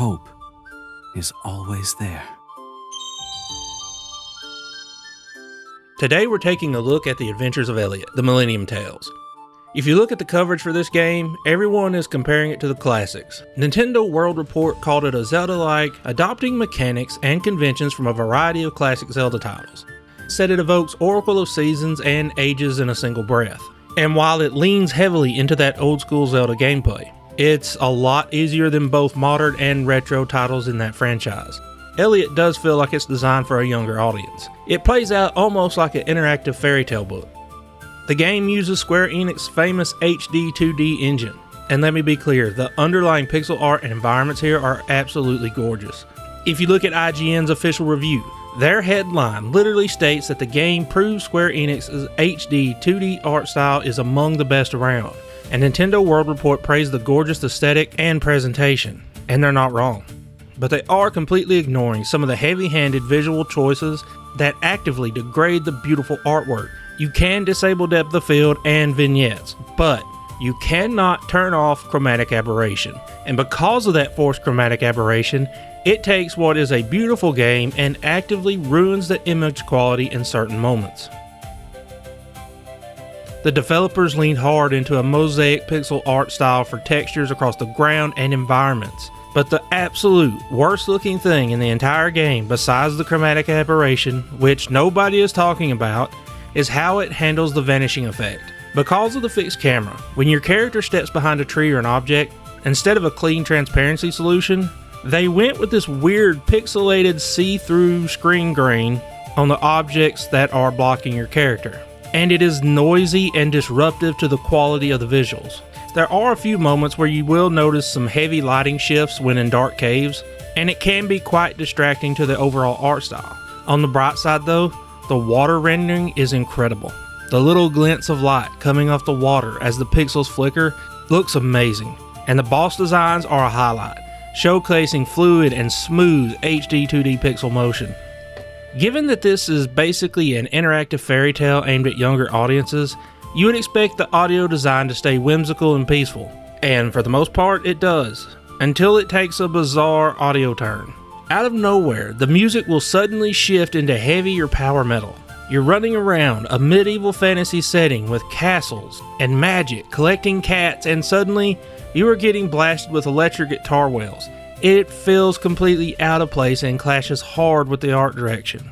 hope is always there. Today we're taking a look at the Adventures of Elliot, the Millennium Tales. If you look at the coverage for this game, everyone is comparing it to the classics. Nintendo World Report called it a Zelda-like, adopting mechanics and conventions from a variety of classic Zelda titles. Said it evokes Oracle of Seasons and Ages in a single breath. And while it leans heavily into that old school Zelda gameplay, it's a lot easier than both modern and retro titles in that franchise. Elliot does feel like it's designed for a younger audience. It plays out almost like an interactive fairy tale book. The game uses Square Enix's famous HD 2D engine. And let me be clear, the underlying pixel art and environments here are absolutely gorgeous. If you look at IGN's official review, their headline literally states that the game proves Square Enix's HD 2D art style is among the best around. And Nintendo World Report praised the gorgeous aesthetic and presentation. And they're not wrong. But they are completely ignoring some of the heavy-handed visual choices that actively degrade the beautiful artwork. You can disable depth of field and vignettes, but you cannot turn off chromatic aberration. And because of that forced chromatic aberration, it takes what is a beautiful game and actively ruins the image quality in certain moments. The developers leaned hard into a mosaic pixel art style for textures across the ground and environments. But the absolute worst looking thing in the entire game, besides the chromatic aberration, which nobody is talking about, is how it handles the vanishing effect. Because of the fixed camera, when your character steps behind a tree or an object, instead of a clean transparency solution, they went with this weird pixelated see-through screen grain on the objects that are blocking your character. And it is noisy and disruptive to the quality of the visuals. There are a few moments where you will notice some heavy lighting shifts when in dark caves, and it can be quite distracting to the overall art style. On the bright side though, the water rendering is incredible. The little glints of light coming off the water as the pixels flicker looks amazing, and the boss designs are a highlight, showcasing fluid and smooth HD 2D pixel motion. Given that this is basically an interactive fairy tale aimed at younger audiences, you would expect the audio design to stay whimsical and peaceful, and for the most part it does, until it takes a bizarre audio turn. Out of nowhere, the music will suddenly shift into heavier power metal. You're running around a medieval fantasy setting with castles and magic, collecting cats, and suddenly you are getting blasted with electric guitar wails. It feels completely out of place and clashes hard with the art direction.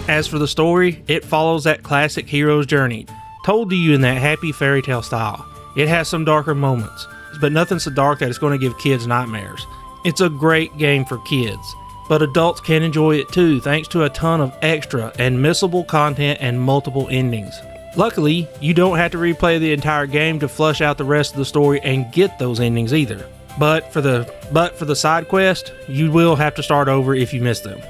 As for the story, it follows that classic hero's journey, told to you in that happy fairy tale style. It has some darker moments, but nothing so dark that it's going to give kids nightmares. It's a great game for kids, but adults can enjoy it too thanks to a ton of extra and missable content and multiple endings. Luckily, you don't have to replay the entire game to flush out the rest of the story and get those endings either. But for the side quest, you will have to start over if you miss them.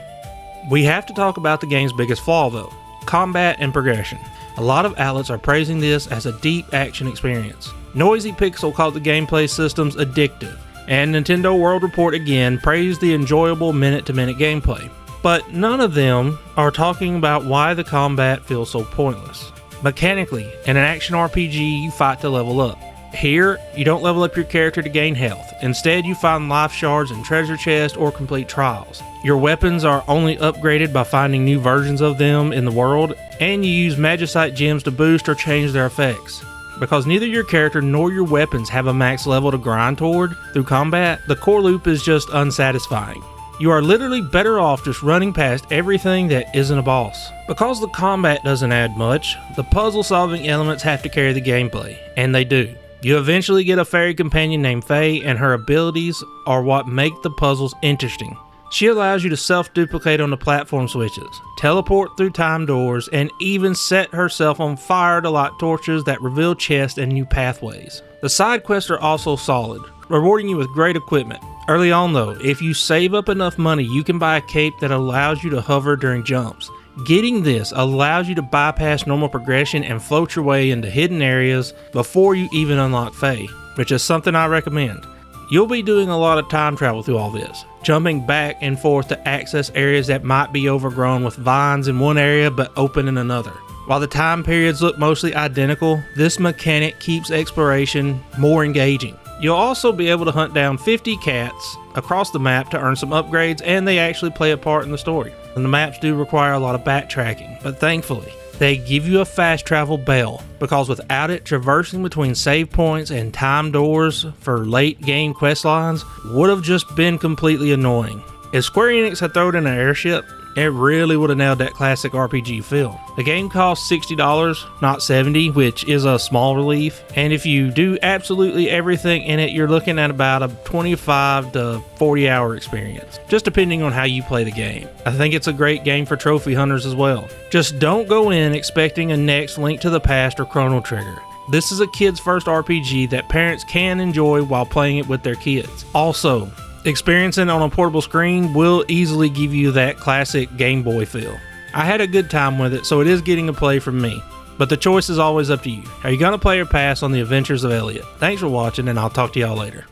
We have to talk about the game's biggest flaw though, combat and progression. A lot of outlets are praising this as a deep action experience. Noisy Pixel called the gameplay systems addictive, and Nintendo World Report again praised the enjoyable minute-to-minute gameplay. But none of them are talking about why the combat feels so pointless. Mechanically, in an action RPG, you fight to level up. Here, you don't level up your character to gain health. Instead, you find life shards in treasure chests or complete trials. Your weapons are only upgraded by finding new versions of them in the world, and you use magicite gems to boost or change their effects. Because neither your character nor your weapons have a max level to grind toward through combat, the core loop is just unsatisfying. You are literally better off just running past everything that isn't a boss. Because the combat doesn't add much, the puzzle solving elements have to carry the gameplay, and they do. You eventually get a fairy companion named Faye, and her abilities are what make the puzzles interesting. She allows you to self-duplicate on the platform switches, teleport through time doors, and even set herself on fire to light torches that reveal chests and new pathways. The side quests are also solid, rewarding you with great equipment. Early on though, if you save up enough money, you can buy a cape that allows you to hover during jumps. Getting this allows you to bypass normal progression and float your way into hidden areas before you even unlock Faye, which is something I recommend. You'll be doing a lot of time travel through all this, jumping back and forth to access areas that might be overgrown with vines in one area but open in another. While the time periods look mostly identical, this mechanic keeps exploration more engaging. You'll also be able to hunt down 50 cats across the map to earn some upgrades, and they actually play a part in the story. And the maps do require a lot of backtracking, but thankfully, they give you a fast travel bell, because without it, traversing between save points and time doors for late game quest lines would have just been completely annoying. If Square Enix had thrown in an airship, it really would have nailed that classic RPG feel. The game costs $60, not $70, which is a small relief. And if you do absolutely everything in it, you're looking at about a 25 to 40 hour experience, just depending on how you play the game. I think it's a great game for trophy hunters as well. Just don't go in expecting a next Link to the Past or Chrono Trigger. This is a kid's first RPG that parents can enjoy while playing it with their kids. Also, experiencing on a portable screen will easily give you that classic Game Boy feel. I had a good time with it, so it is getting a play from me. But the choice is always up to you. Are you going to play or pass on the Adventures of Elliot? Thanks for watching, and I'll talk to y'all later.